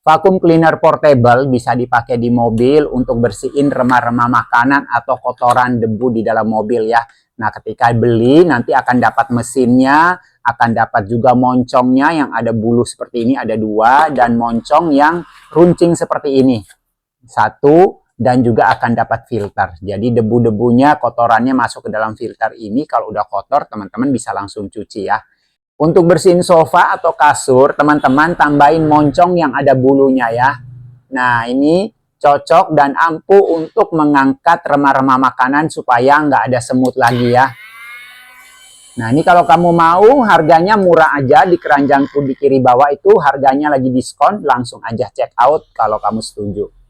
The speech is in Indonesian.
Vacuum cleaner portable bisa dipakai di mobil untuk bersihin remah-remah makanan atau kotoran debu di dalam mobil ya. Nah, ketika beli nanti akan dapat mesinnya, akan dapat juga moncongnya yang ada bulu seperti ini, ada 2, dan moncong yang runcing seperti ini, 1, dan juga akan dapat filter. Jadi debu-debunya, kotorannya masuk ke dalam filter ini. Kalau udah kotor, teman-teman bisa langsung cuci ya. Untuk bersihin sofa atau kasur, teman-teman tambahin moncong yang ada bulunya ya. Nah, ini cocok dan ampuh untuk mengangkat remah-remah makanan supaya nggak ada semut lagi ya. Nah, ini kalau kamu mau, harganya murah aja. Di keranjangku di kiri bawah itu harganya lagi diskon. Langsung aja check out kalau kamu setuju.